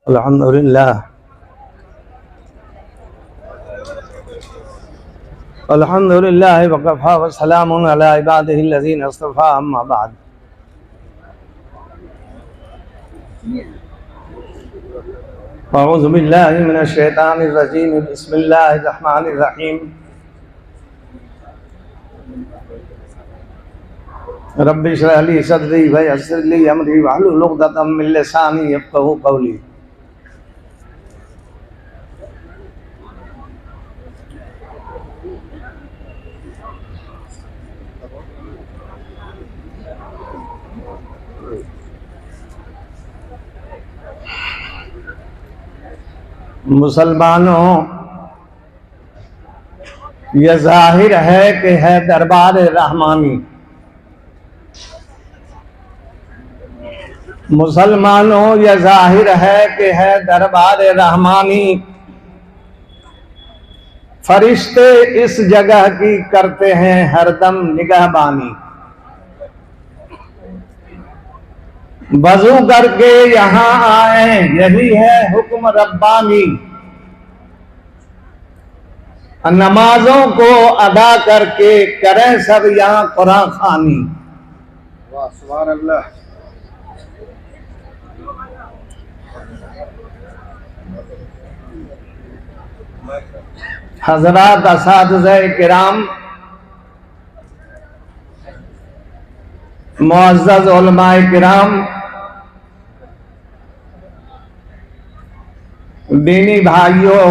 अल्हम्दुलिल्लाह अल्हम्दुलिल्लाह वकफ़ा व सलामुन अला इबादिहिल्लज़ीना इस्तफ़ा अम्मा बाद। अऊज़ु बिल्लाहि मिनश शैतानिर रजीम बिस्मिल्लाहिर रहमानिर रहीम। रब्बि इश्रह ली सदरी व यस्सिर ली अमरी वहलुल उक़दतम मिन लिसानी यफ़क़हू क़ौली। मुसलमानों, यह जाहिर है कि है दरबार रहमानी। मुसलमानों, यह जाहिर है कि है दरबार रहमानी। फरिश्ते इस जगह की करते हैं हरदम निगहबानी। वज़ू करके यहाँ आए, यही है हुक्म रब्बानी। नमाजों को अदा करके करें सब यहाँ कुरान खानी। वाह सुभान अल्लाह। हज़रात असातिज़े किराम, मुअज़्ज़ज़ उलमाए किराम, दीनी भाइयों,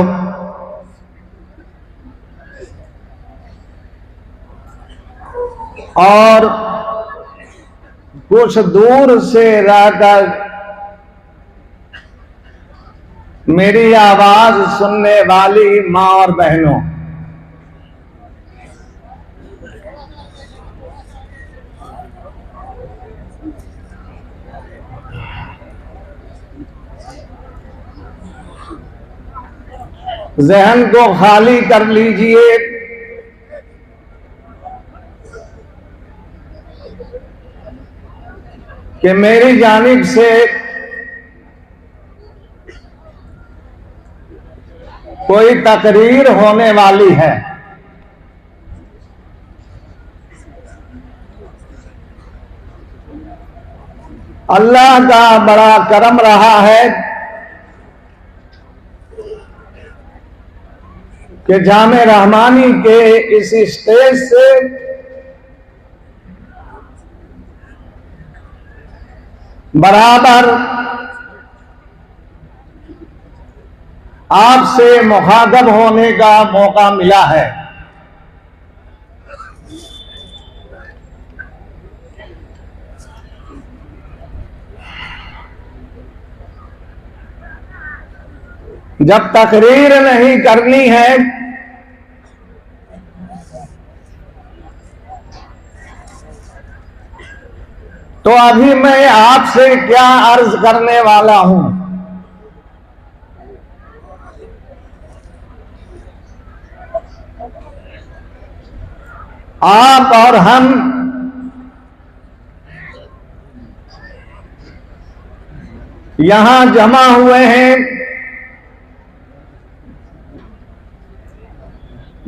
और कुछ दूर से रहकर मेरी आवाज सुनने वाली माँ और बहनों, ज़हन को खाली कर लीजिए। कि मेरी जानिब से कोई तकरीर होने वाली है। अल्लाह का बड़ा करम रहा है कि जामे रहमानी के इस स्टेज से बराबर आपसे मुखातब होने का मौका मिला है। जब तकरीर नहीं करनी है तो अभी मैं आपसे क्या अर्ज करने वाला हूं। आप और हम यहां जमा हुए हैं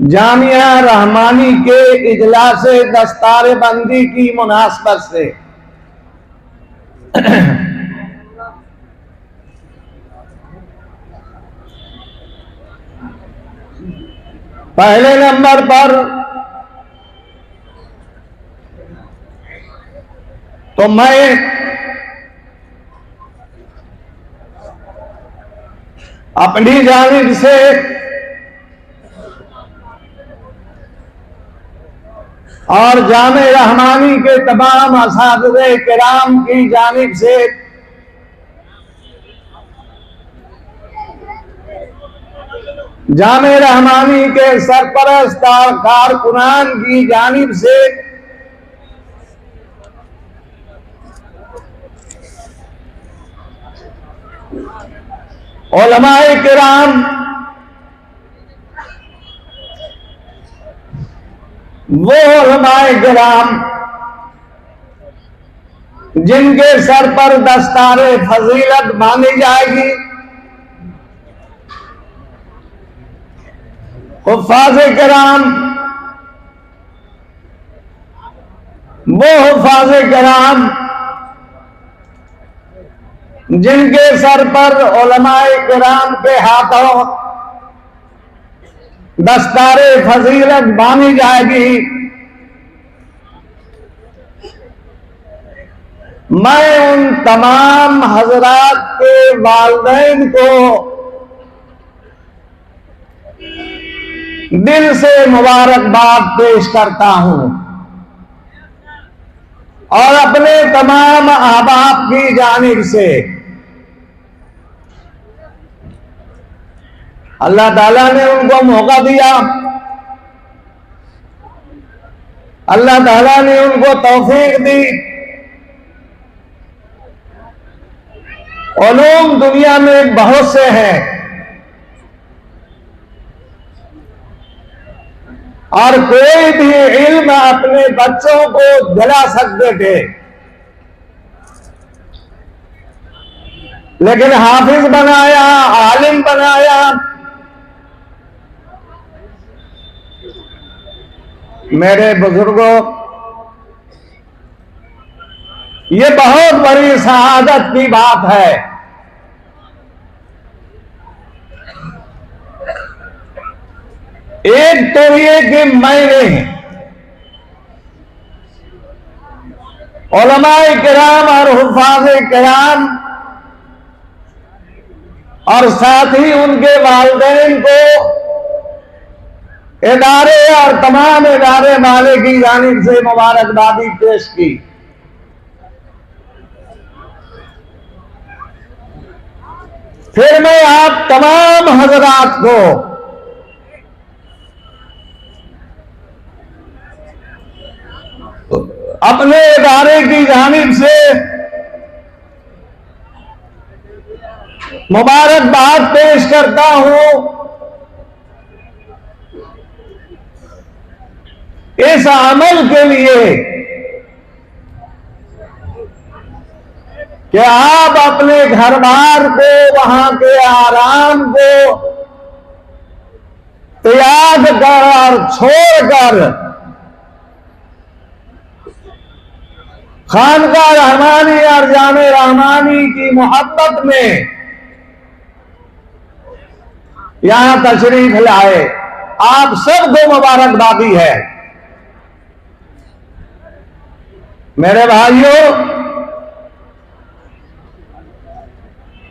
जामिया रहमानी के इजलासे दस्तार बंदी की मुनासबत से। पहले नंबर पर तो मैं अपनी जानिब से और जामे रहमानी के तमाम असातिज़े किराम की जानिब से जामे रहमानी के सरपरस्त और कारकुनान की जानिब से उलमाए किराम, वो उलमाए किराम जिनके सर पर दस्तारे फजीलत बांधी जाएगी, हुफ्फाज़ किराम, वो हुफ्फाज़ किराम जिनके सर पर उलमाए किराम के हाथों दस्तारे फजीलत बांधी जाएगी। मैं उन तमाम हजरात के वालिदैन को दिल से मुबारकबाद पेश करता हूं और अपने तमाम अहबाब की जानिब से अल्लाह ताला ने उनको मौका दिया, अल्लाह ताला ने उनको तौफीक दी। उलूम दुनिया में बहुत से हैं और कोई भी इल्म अपने बच्चों को दिला सकते थे, लेकिन हाफिज बनाया, आलिम बनाया। मेरे बुजुर्गों, ये बहुत बड़ी सआदत की बात है। एक तो ये कि मैंने उलमाए किराम और हुफ्फाज़े किराम और साथ ही उनके वालिदैन को इदारे और तमाम इदारे वाले की जानिब से मुबारकबादी पेश की। फिर मैं आप तमाम हजरात को अपने इदारे की जानिब से मुबारकबाद पेश करता हूं इस अमल के लिए कि आप अपने घर बार को, वहां के आराम को त्याग कर और छोड़कर खानका रहमानी और जामे रहमानी की मोहब्बत में यहां तशरीफ लाए। आप सबको मुबारकबादी है। मेरे भाइयों,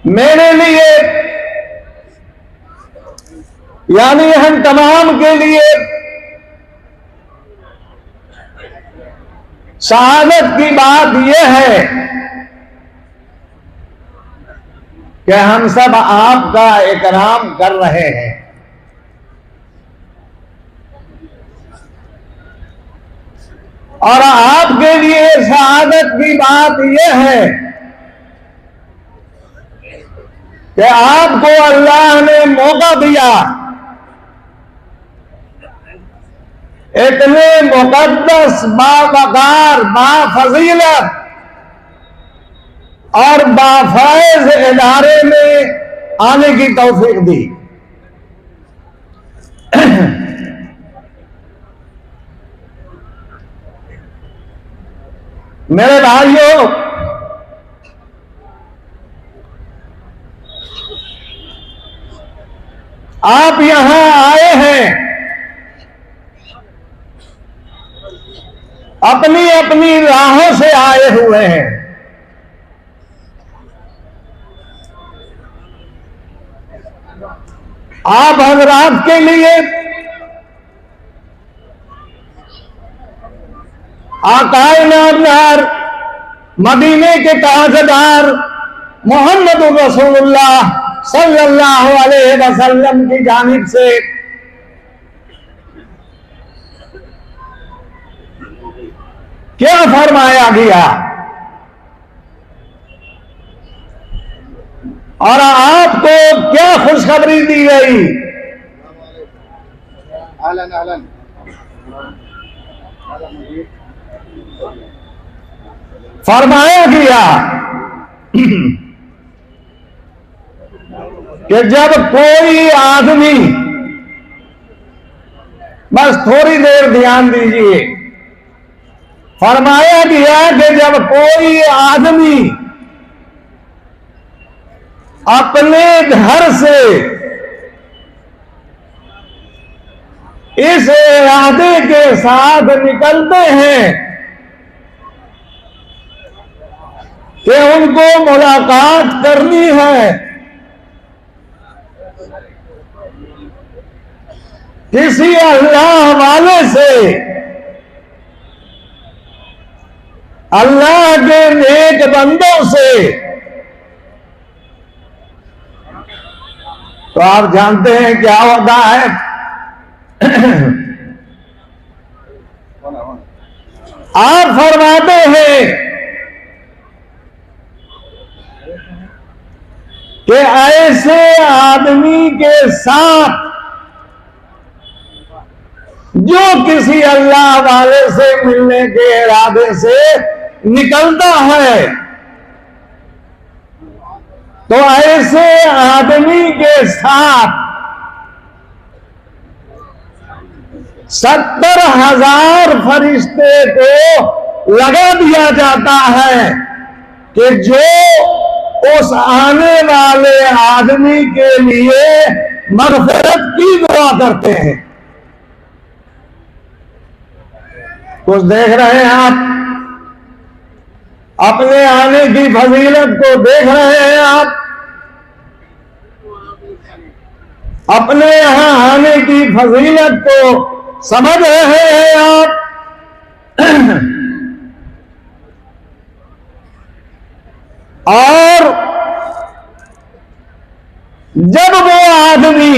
मेरे लिए यानी हम तमाम के लिए सआदत की बात यह है कि हम सब आपका इकराम कर रहे हैं। और आपके लिए सआदत की बात यह है कि आपको अल्लाह ने मौका दिया इतने मुकद्दस, बावकार, बाफजीलत और बाफैज इदारे में आने की तौफीक दी। मेरे भाइयों, आप यहां आए हैं अपनी अपनी राहों से आए हुए हैं। आप हजरात के लिए आकाए नामदार, मदीने के ताजदार मोहम्मद रसूलुल्लाह सल्लल्लाहु अलैहि वसल्लम की जानिब से क्या फरमाया गया और आपको क्या खुशखबरी दी गई। अहलन अहलन फरमाया गया कि जब कोई आदमी बस थोड़ी देर ध्यान दीजिए। फरमाया गया कि जब कोई आदमी अपने घर से इस इरादे के साथ निकलते हैं कि उनको मुलाकात करनी है, किसी अल्लाह वाले से, अल्लाह के नेक बंदों से, तो आप जानते हैं क्या होता है। आप फरमाते हैं कि ऐसे आदमी के साथ जो किसी अल्लाह वाले से मिलने के इरादे से निकलता है, तो ऐसे आदमी के साथ 70,000 फरिश्ते को लगा दिया जाता है कि जो उस आने वाले आदमी के लिए मग़फ़िरत की दुआ करते हैं। कुछ देख रहे हैं आप, अपने आने की फजीलत को देख रहे हैं आप, अपने यहां आने की फजीलत को समझ रहे हैं आप। और जब वो आदमी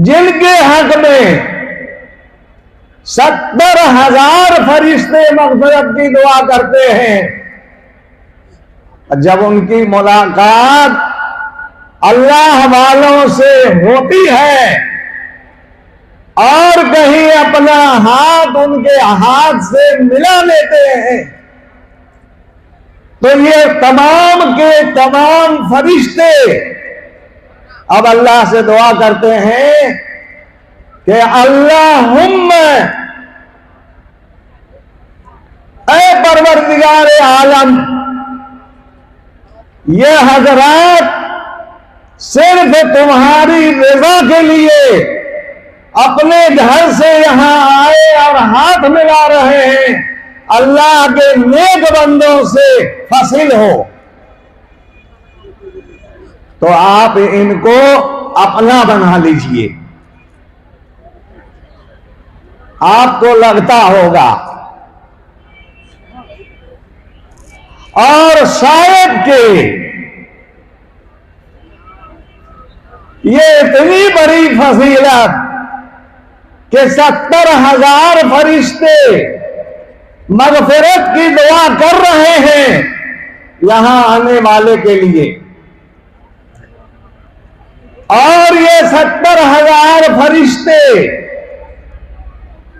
जिनके हक में 70,000 फरिश्ते मग़फ़िरत की दुआ करते हैं, जब उनकी मुलाकात अल्लाह वालों से होती है और कहीं अपना हाथ उनके हाथ से मिला लेते हैं, तो ये तमाम के तमाम फरिश्ते अब अल्लाह से दुआ करते हैं कि अल्लाहुम्मा, ऐ परवरदिगार आलम, ये हजरात सिर्फ तुम्हारी रज़ा के लिए अपने घर से यहां आए और हाथ मिला रहे हैं, अल्लाह के नेक बंदों से फसिल हो, तो आप इनको अपना बना लीजिए। आपको लगता होगा और शायद के ये इतनी बड़ी फजीलत कि 70,000 फरिश्ते मग़फ़िरत की दुआ कर रहे हैं यहां आने वाले के लिए, और ये 70,000 फरिश्ते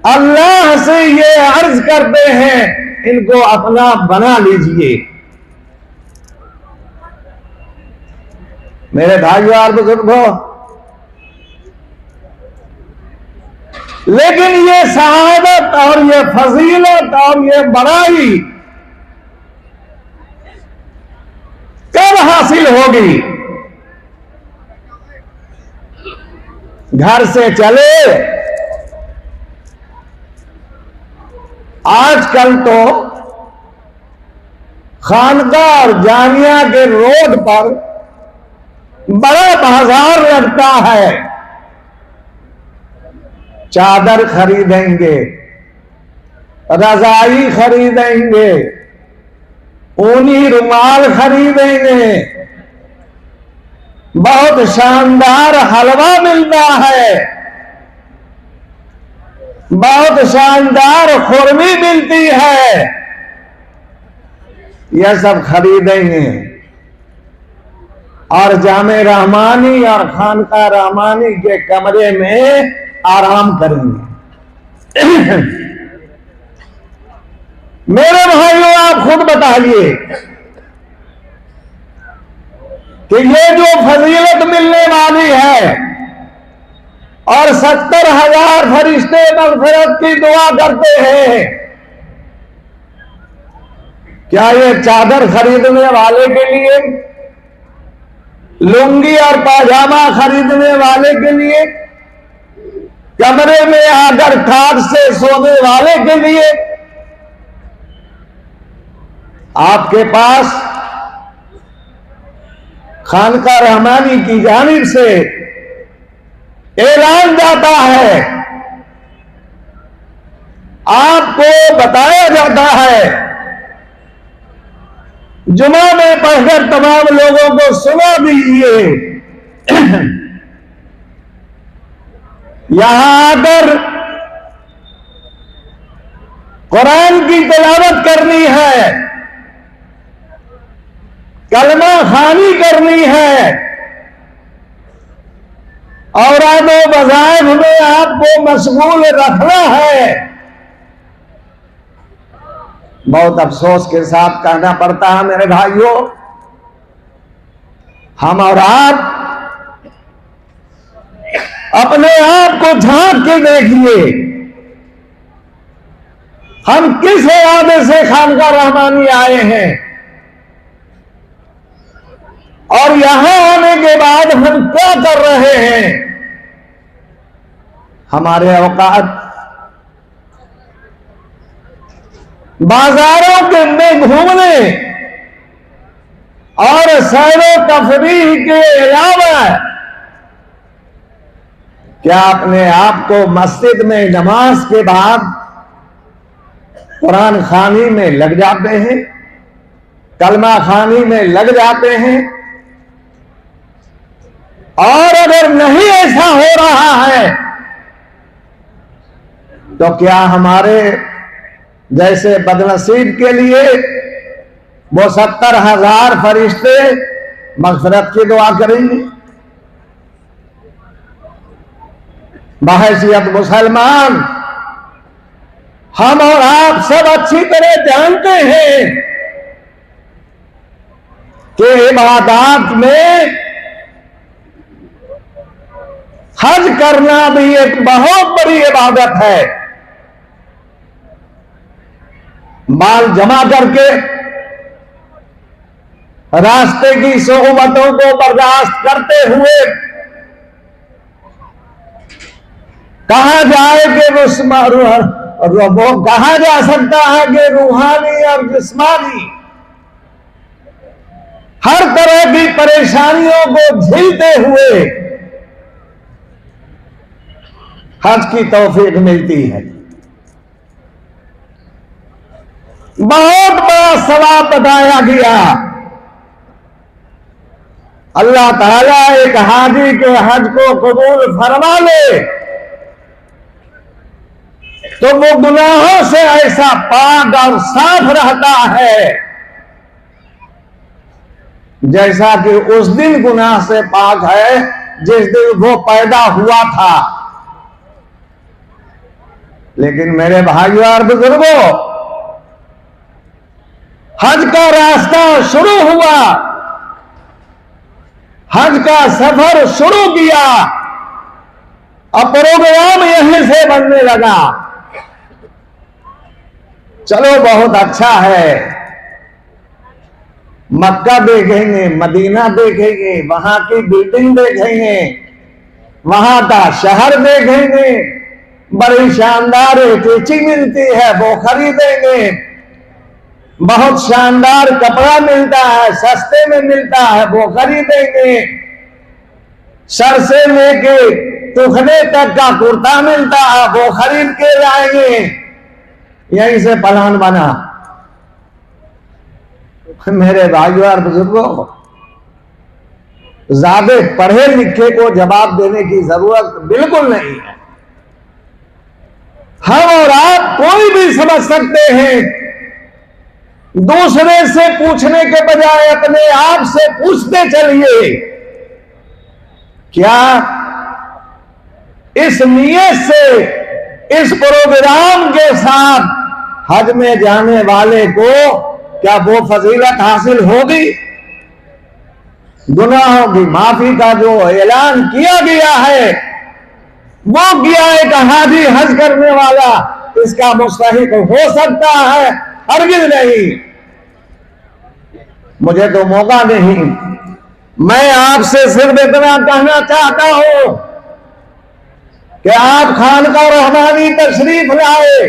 अल्लाह से ये अर्ज करते हैं इनको अपना बना लीजिए। मेरे भाइयों और बुजुर्गों, लेकिन ये शहादत और ये फजीलत और ये बड़ाई कब हासिल होगी? घर से चले, आजकल तो खानकाह और जामिया के रोड पर बड़ा बाजार लगता है। चादर खरीदेंगे, रजाई खरीदेंगे, ऊनी रुमाल खरीदेंगे, बहुत शानदार हलवा मिलता है, बहुत शानदार खुरमी मिलती है, यह सब खरीदेंगे और जामे रहमानी और खानकाह रहमानी के कमरे में आराम करेंगे। मेरे भाइयों, आप खुद बताइए कि ये जो फजीलत मिलने वाली है, और 70,000 फरिश्ते मग़फ़िरत की दुआ करते हैं। क्या ये चादर खरीदने वाले के लिए, लुंगी और पाजामा खरीदने वाले के लिए, कमरे में आकर खाट से सोने वाले के लिए? आपके पास खानका रहमानी की जानिब से ऐलान जाता है, आपको बताया जाता है, जुमा में पढ़कर तमाम लोगों को सुना दीजिए। यहां आकर कुरान की तिलावत करनी है, कलमा खानी करनी है, और आदो वज़ाइफ में आपको मशगूल रखना है। बहुत अफसोस के साथ कहना पड़ता है मेरे भाइयों, हम और आप अपने आप को झांक के देखिए, हम किस इरादे से खानका रहमानी आए हैं और यहां आने के बाद हम क्या कर रहे हैं। हमारे औकात बाजारों के में घूमने और सैरो तफरीह के अलावा क्या अपने आप को मस्जिद में नमाज के बाद कुरान खानी में लग जाते हैं, कलमा खानी में लग जाते हैं? और अगर नहीं ऐसा हो रहा है तो क्या हमारे जैसे बदनसीब के लिए वो 70,000 फरिश्ते मग़फ़िरत की दुआ करेंगे? बहैसियत मुसलमान हम और आप सब अच्छी तरह जानते हैं कि इबादत में हज करना भी एक बहुत बड़ी इबादत है। माल जमा करके रास्ते की सोहबतों को बर्दाश्त करते हुए कहा जाए कि वो कहा जा सकता है कि रूहानी और जिस्मानी हर तरह की परेशानियों को झेलते हुए हज की तौफीक मिलती है। बहुत बड़ा सवाब बताया गया। अल्लाह ताला एक हाजी के हज को कबूल फरमा ले तो वो गुनाहों से ऐसा पाक और साफ रहता है जैसा कि उस दिन गुनाह से पाक है जिस दिन वो पैदा हुआ था। लेकिन मेरे भाइयों और बुजुर्गों, हज का रास्ता शुरू हुआ, हज का सफर शुरू किया, अब प्रोग्राम यहीं से बनने लगा। चलो बहुत अच्छा है, मक्का देखेंगे, मदीना देखेंगे, वहां की बिल्डिंग देखेंगे, वहां का शहर देखेंगे, बड़ी शानदार टेची मिलती है वो खरीदेंगे, बहुत शानदार कपड़ा मिलता है, सस्ते में मिलता है वो खरीदेंगे, सर से लेके टुकड़े तक का कुर्ता मिलता है वो खरीद के लाएंगे। यहीं से प्लान बना। मेरे भाइयों और बुजुर्गों, ज्यादा पढ़े लिखे को जवाब देने की जरूरत बिल्कुल नहीं है। हम और आप कोई भी समझ सकते हैं। दूसरे से पूछने के बजाय अपने आप से पूछते चलिए, क्या इस नियत से, इस प्रोग्राम के साथ हज में जाने वाले को क्या वो फजीलत हासिल होगी? गुनाहों की माफी का जो ऐलान किया गया है वो किया एक हाजी हज करने वाला इसका मुस्तहिक हो सकता है? हरगिज नहीं। मुझे तो मौका नहीं। मैं आपसे सिर्फ इतना कहना चाहता हूं कि आप खानका रहमानी तशरीफ लाए,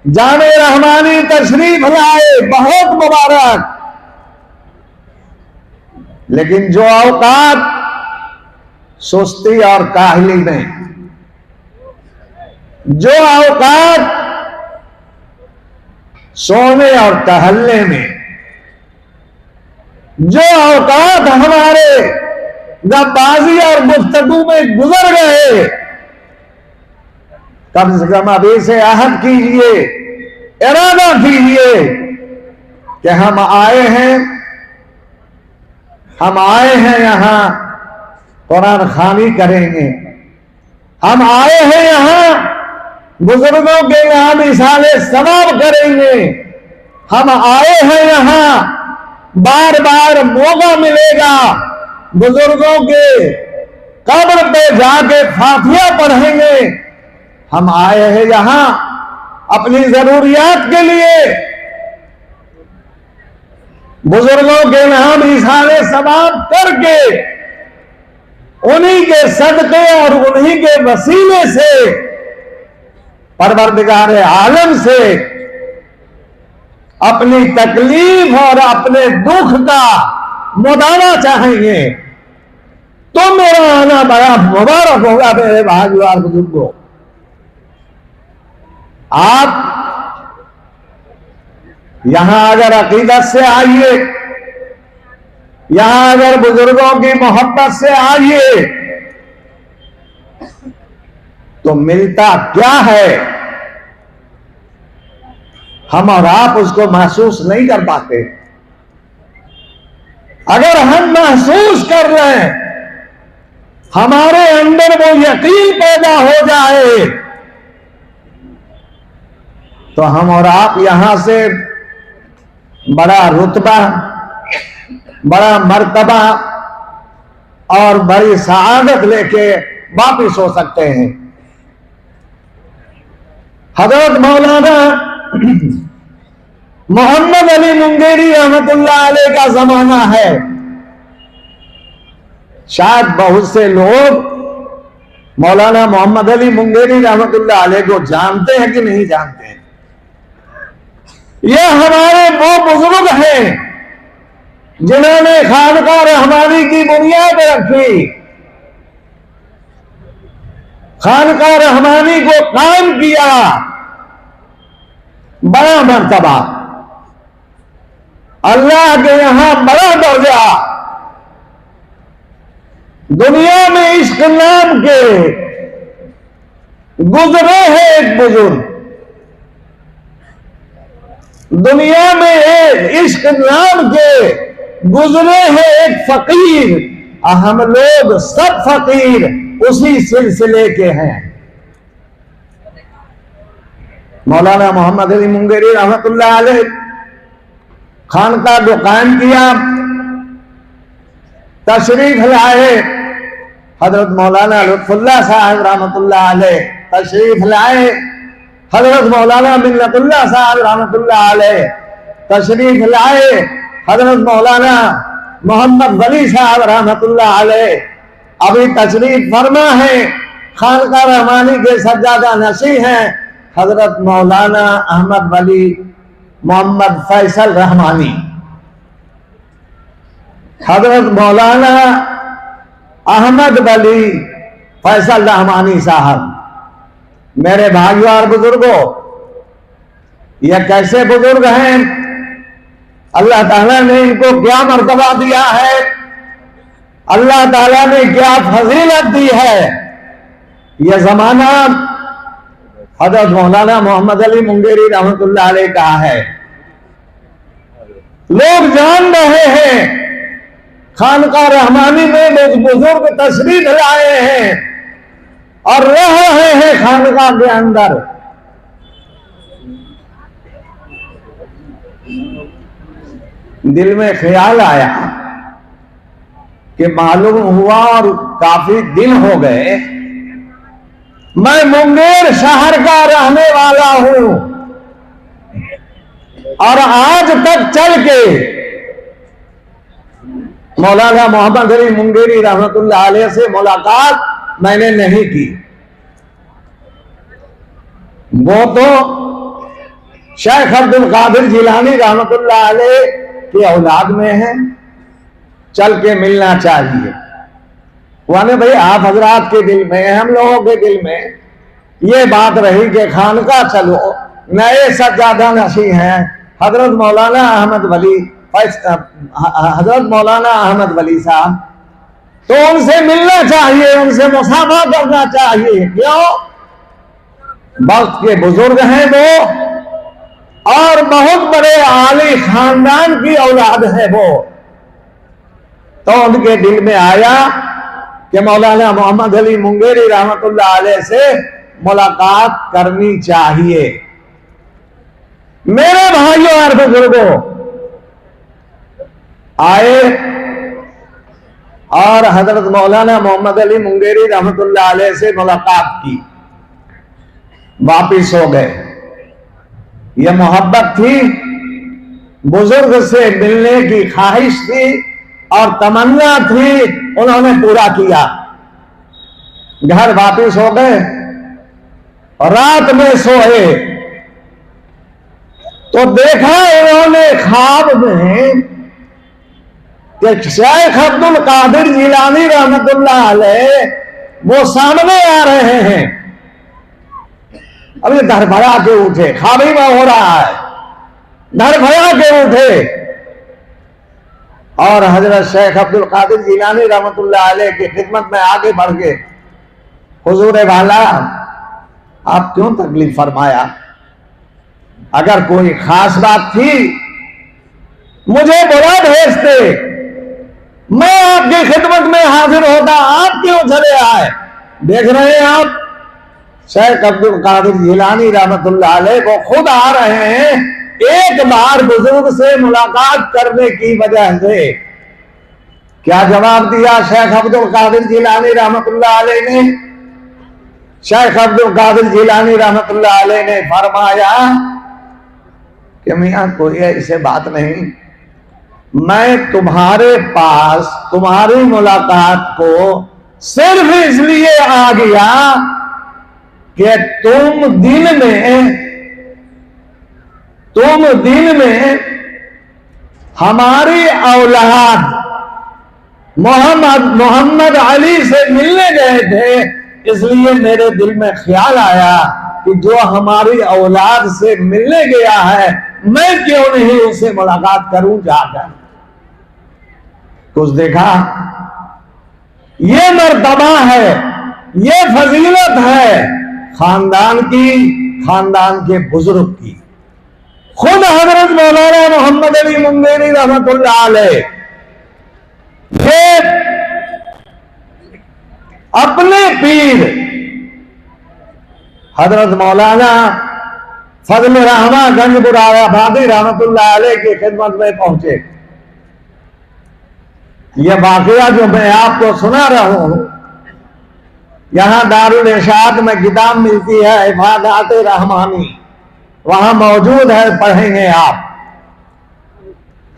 जामे रहमानी तशरीफ लाए, बहुत मुबारक। लेकिन जो औकात सुस्ती और काहली में, जो औकात सोने और टहलने में, जो औकात हमारे गप्पाजी और गुफ्तगू में गुजर गए, कम से कम अभी से अहद कीजिए, इरादा कीजिए कि हम आए हैं यहां कुरान खानी करेंगे, हम आए हैं यहां बुजुर्गों के नाम इसाले सवाब करेंगे, हम आए हैं यहां बार बार मौका मिलेगा बुजुर्गों के कब्र पे जाके फातिहा पढ़ेंगे, हम आए हैं यहां अपनी जरूरियात के लिए बुजुर्गों के नाम इसाले सवाब करके उन्हीं के सदके और उन्हीं के वसीले से परवरदिगार आलम से अपनी तकलीफ और अपने दुख का मुदावा चाहेंगे। तो मेरा आना बड़ा मुबारक होगा मेरे भाइयों और बुजुर्गों। आप यहां अगर अकीदत से आइए, यहां अगर बुजुर्गों की मोहब्बत से आइए, तो मिलता क्या है हम और आप उसको महसूस नहीं कर पाते। अगर हम महसूस कर लें, हमारे अंदर वो यकीन पैदा हो जाए, तो हम और आप यहां से बड़ा रुतबा, बड़ा मर्तबा और बड़ी सआदत लेके वापिस हो सकते हैं। हजरत मौलाना मोहम्मद अली मुंगेरी रहमतुल्लाह अलैह का जमाना है। शायद बहुत से लोग मौलाना मोहम्मद अली मुंगेरी रहमतुल्लाह अलैह को जानते हैं कि नहीं जानते हैं। ये हमारे वो बुजुर्ग हैं जिन्होंने खानका रहमानी की बुनियाद रखी, खानका रहमानी को कायम किया। बड़ा मर्तबा, अल्लाह के यहां बड़ा दर्जा। दुनिया में इश्क नाम के गुजरे हैं एक बुजुर्ग, दुनिया में एक इश्क नाम के गुजरे हैं एक फकीर। हम लोग सब फकीर उसी सिलसिले के हैं। मौलाना मोहम्मद अली मुंगेरी रहमतुल्लाह अलैह खानका को कायम किया, तशरीफ लाए। हजरत मौलाना लुत्फुल्लाह साहब रहमतुल्लाह अलैह तशरीफ लाए, हजरत मौलाना मिन्नतुल्लाह साहब रहमतुल्लाह अलैह तशरीफ लाए, हजरत मौलाना मोहम्मद वली साहब रहमतुल्लाह अलैह अभी तशरीफ फरमा है। खानका रहमानी के सज्जादा नशी हैं हजरत मौलाना अहमद वली मोहम्मद फैसल रहमानी, हजरत मौलाना अहमद वली फैसल रहमानी साहब। मेरे भाइयों और बुजुर्गों, ये कैसे बुजुर्ग हैं, अल्लाह ताला ने इनको क्या मर्तबा दिया है, अल्लाह ताला ने क्या फजीलत दी है। यह जमाना हजरत मौलाना मोहम्मद अली मुंगेरी रहमतुल्लाह अलैह का है। लोग जान रहे हैं खानका रहमानी में लोग बुजुर्ग तशरीफ लाए हैं और रह रहे हैं खानका के अंदर। दिल में ख्याल आया कि मालूम हुआ और काफी दिन हो गए मैं मुंगेर शहर का रहने वाला हूं और आज तक चल के मौलाना मोहम्मद अली मुंगेरी रहमतुल्लाह अलैह से मुलाकात मैंने नहीं की। वो तो शेख अब्दुल कादिर जिलानी रहमतुल्लाह अलैह की औलाद में है, चल के मिलना चाहिए। वाने भाई आप हजरात के दिल में, हम लोगों के दिल में ये बात रही कि खानका चलो, नए सज्जादा नशी हैं हजरत मौलाना अहमद वली, हजरत मौलाना अहमद वली साहब, तो उनसे मिलना चाहिए, उनसे मुसाफा करना चाहिए। क्यों? वक्त के बुजुर्ग हैं वो और बहुत बड़े आली खानदान की औलाद है वो। तो उनके दिल में आया कि मौलाना मोहम्मद अली मुंगेरी रहमतुल्लाह अलैह से मुलाकात करनी चाहिए। मेरे भाइयों और बुजुर्गों, आए और हजरत मौलाना मोहम्मद अली मुंगेरी रहमतुल्लाह अलैह से मुलाकात की, वापिस हो गए। यह मोहब्बत थी, बुजुर्ग से मिलने की ख्वाहिश थी और तमन्ना थी, उन्होंने पूरा किया। घर वापिस हो गए, रात में सोए तो देखा उन्होंने ख्वाब में कि शेख अब्दुल कादिर जिलानी रहमतुल्लाह अलैह वो सामने आ रहे हैं। अभी धड़फड़ा के उठे, ख्वाब ही में हो रहा है, धड़फड़ा के उठे और हजरत शेख अब्दुल कादिर जिलानी रहमतुल्लाह अलैह की खिदमत में आगे बढ़ गए। हुजूर वाला, आप क्यों तकलीफ फरमाया? अगर कोई खास बात थी मुझे बुला भेजते, मैं आपकी खिदमत में हाजिर होता, आप क्यों चले आए? देख रहे हैं आप, शेख अब्दुल कादिर जिलानी रहमतुल्लाह अलैह वो खुद आ रहे हैं एक बार बुजुर्ग से मुलाकात करने की वजह से। क्या जवाब दिया शेख अब्दुल कादिर जिलानी रहमतुल्लाह अलैह ने? शेख अब्दुल कादिर जिलानी रहमतुल्लाह अलैह ने फरमाया कि मियां कोई ऐसे बात नहीं, मैं तुम्हारे पास तुम्हारी मुलाकात को सिर्फ इसलिए आ गया कि तुम दिन में हमारी औलाद मोहम्मद अली से मिलने गए थे, इसलिए मेरे दिल में ख्याल आया कि जो हमारी औलाद से मिलने गया है मैं क्यों नहीं उससे मुलाकात करूं जाकर। कुछ देखा, ये मर्तबा है, ये फजीलत है खानदान की, खानदान के बुजुर्ग की। खुद हजरत मौलाना मोहम्मद अली मुंगेरी रहमतुल्लाह अलैह अपने पीर हजरत मौलाना फजल रहमान गंजपुराबादी रहमतुल्लाह अलैह की खिदमत में पहुंचे। यह वाकया जो मैं आपको सुना रहा हूं, यहां दारुल इरशाद में किताब मिलती है इबादत रहमानी, वहां मौजूद है, पढ़ेंगे आप।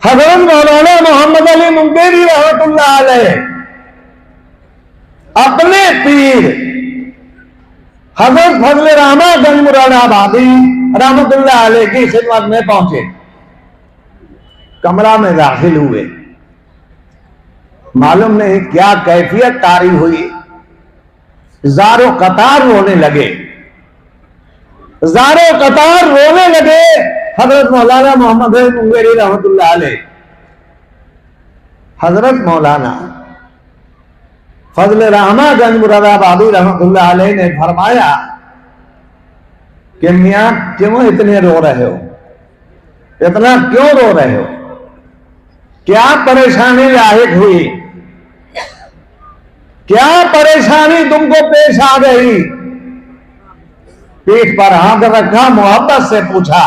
हजरत मौलाना मोहम्मद अली मुंगेरी रहमतुल्लाह अलैह अपने पीर हजरत फजल रहमान गंजपुराबादी रहमतुल्लाह अलैह की खिदमत में पहुंचे। कमरा में दाखिल हुए, मालूम नहीं क्या कैफियत तारी हुई, जारो कतार रोने लगे, जारो कतार रोने लगे हजरत मौलाना मोहम्मद अली मुंगेरी रहमतुल्लाह अलैह। हजरत मौलाना फजल रहमान गंजपुराबादी रहमतुल्लाह अलैह ने फरमाया कि मियां क्यों इतने रो रहे हो, इतना क्यों रो रहे हो, क्या परेशानी लाहिक हुई, क्या परेशानी तुमको पेश आ गई? पीठ पर हाथ रखा, मोहब्बत से पूछा।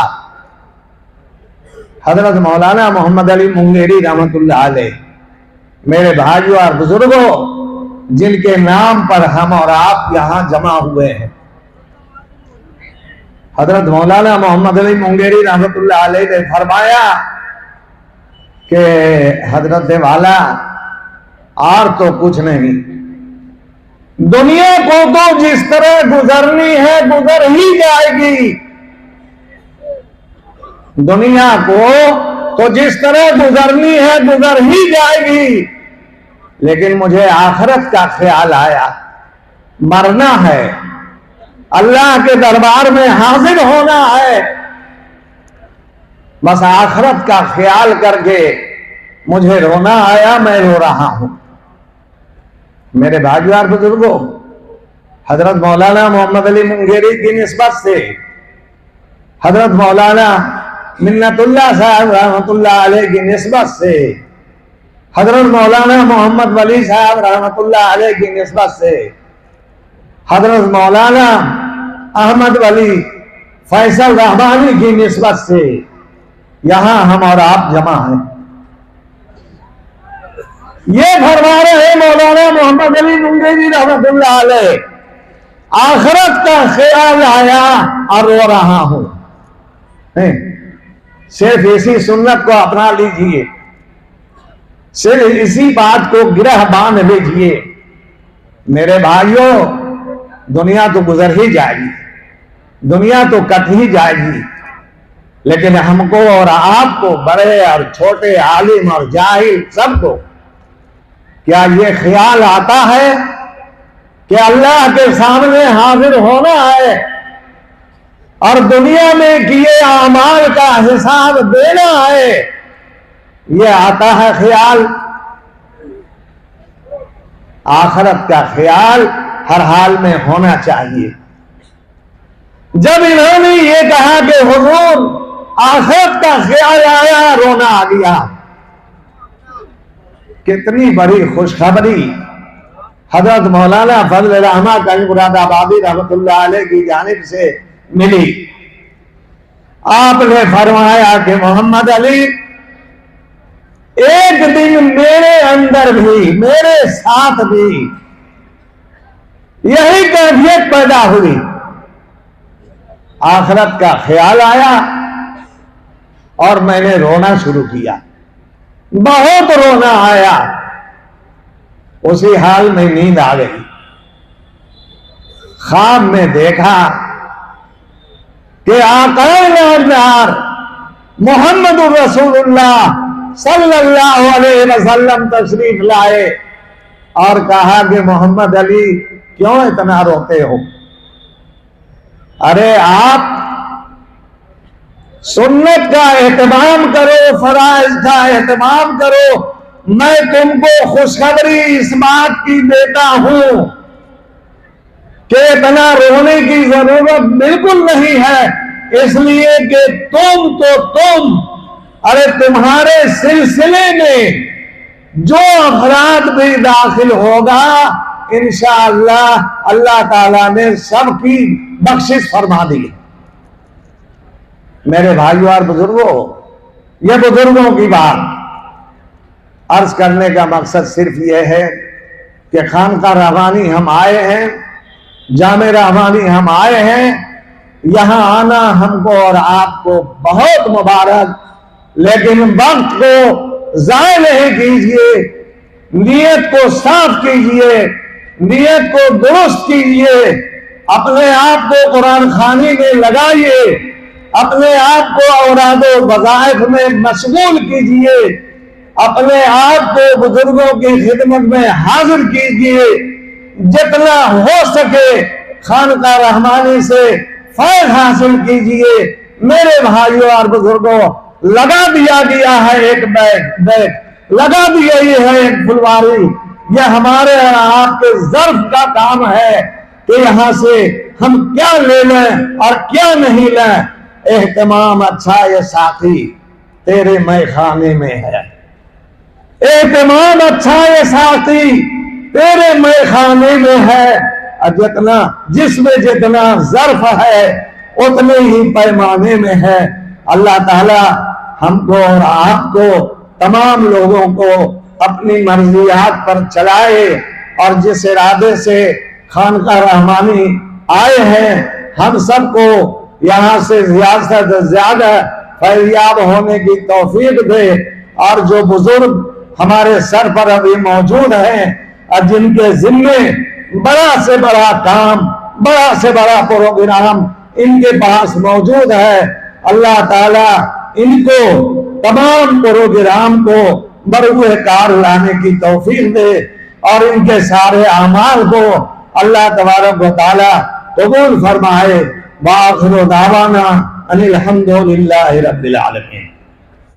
हजरत मौलाना मोहम्मद अली मुंगेरी रहमतुल्लाह अलैह, मेरे भाइयों और बुजुर्गों, जिनके नाम पर हम और आप यहां जमा हुए हैं, हजरत मौलाना मोहम्मद अली मुंगेरी रहमतुल्लाह अलैह ने फरमाया कि हजरत वाला और तो कुछ नहीं, दुनिया को तो जिस तरह गुजरनी है गुजर ही जाएगी। दुनिया को तो जिस तरह गुजरनी है गुजर ही जाएगी, लेकिन मुझे आखिरत का ख्याल आया, मरना है, अल्लाह के दरबार में हाजिर होना है। बस आखिरत का ख्याल करके मुझे रोना आया, मैं रो रहा हूं। मेरे भाइयों और बुजुर्गों, हजरत मौलाना मोहम्मद अली मुंगेरी की निस्बत से, हजरत मौलाना मिन्नतुल्लाह साहब रहमतुल्लाह अलैह की निस्बत से, हजरत मौलाना मोहम्मद वली साहब रहमतुल्लाह अलैह की निस्बत से, हजरत मौलाना अहमद वली फैसल रहमानी की निस्बत से यहां हम और आप जमा हैं। ये फरमा रहे मौलाना मोहम्मद अली मुंगेरी रहमतुल्लाह अलैह, आखिरत का ख्याल आया और रो रहा हूं। सिर्फ इसी सुन्नत को अपना लीजिए, सिर्फ इसी बात को गिरह बांध लीजिए। मेरे भाइयों, दुनिया तो गुजर ही जाएगी, दुनिया तो कट ही जाएगी, लेकिन हमको और आपको, बड़े और छोटे, आलिम और जाहिल, सबको क्या ये ख्याल आता है कि अल्लाह के सामने हाजिर होना है और दुनिया में किए अमाल का हिसाब देना है? ये आता है ख्याल? आखिरत का ख्याल हर हाल में होना चाहिए। जब इन्होंने ये कहा कि हुजूर आखिरत का ख्याल आया, रोना आ गया, कितनी बड़ी खुशखबरी हजरत मौलाना फजल रहमान कहीं मुरादाबादी रहमतुल्लाह अलैह की जानिब से मिली। आपने फरमाया कि मोहम्मद अली, एक दिन मेरे अंदर भी, मेरे साथ भी यही कैफियत पैदा हुई, आखिरत का ख्याल आया और मैंने रोना शुरू किया, बहुत रोना आया। उसी हाल में नींद आ गई। ख्वाब में देखा कि आक़ाए नामदार मोहम्मद रसूलुल्लाह सल्लल्लाहु अलैहि वसल्लम तशरीफ लाए और कहा कि मोहम्मद अली, क्यों इतना रोते हो? अरे आप सुन्नत का एहतमाम करो, फराइज का एहतमाम करो। मैं तुमको खुशखबरी इस बात की देता हूं कि इतना रोने की जरूरत बिल्कुल नहीं है, इसलिए कि तुम अरे तुम्हारे सिलसिले में जो अफराद भी दाखिल होगा, इंशाअल्लाह अल्लाह ताला ने सबकी बख्शिश फरमा दी। मेरे भाइयों और बुजुर्गों, यह बुजुर्गों की बात अर्ज करने का मकसद सिर्फ यह है कि खानका रहमानी हम आए हैं, जामे रहमानी हम आए हैं, यहां आना हमको और आपको बहुत मुबारक, लेकिन वक्त को जाया नहीं कीजिए, नियत को साफ कीजिए, नियत को दुरुस्त कीजिए, अपने आप को कुरान खानी में लगाइए, अपने आप को औरादो वज़ाइफ में मशगूल कीजिए, अपने आप को बुजुर्गों की खिदमत में हाजिर कीजिए, जितना हो सके खानका रहमानी से फैज़ हासिल कीजिए। मेरे भाइयों और बुजुर्गों, लगा दिया गया है एक बैग लगा दी गई है एक फुलवारी। यह हमारे और आपके ज़र्फ का काम है कि यहां से हम क्या ले लें और क्या नहीं लें। एहतमाम अच्छा ये साथी तेरे मैखाने में है, एहतमाम अच्छा ये साथी तेरे मैखाने में है, और जितना जिसमें जितना ज़र्फ है उतने ही पैमाने में है। अल्लाह ताला हमको और आपको, तमाम लोगों को अपनी मर्जियात पर चलाए, और जिस इरादे से खानका रहमानी आए हैं हम सबको यहाँ से ज्यादा फैयाब होने की तौफीक दे। और जो बुजुर्ग हमारे सर पर अभी मौजूद हैं और जिनके जिम्मे बड़ा से बड़ा काम, बड़ा से बड़ा प्रोग्राम इनके पास मौजूद है, अल्लाह ताला इनको तमाम प्रोग्राम को बरूए कार लाने की तौफीक दे और इनके सारे अमाल को अल्लाह तबारक व तआला कबूल फरमाए। वाखिर दावाना अनिल हम्दुलिल्लाहि रब्बिल आलमीन।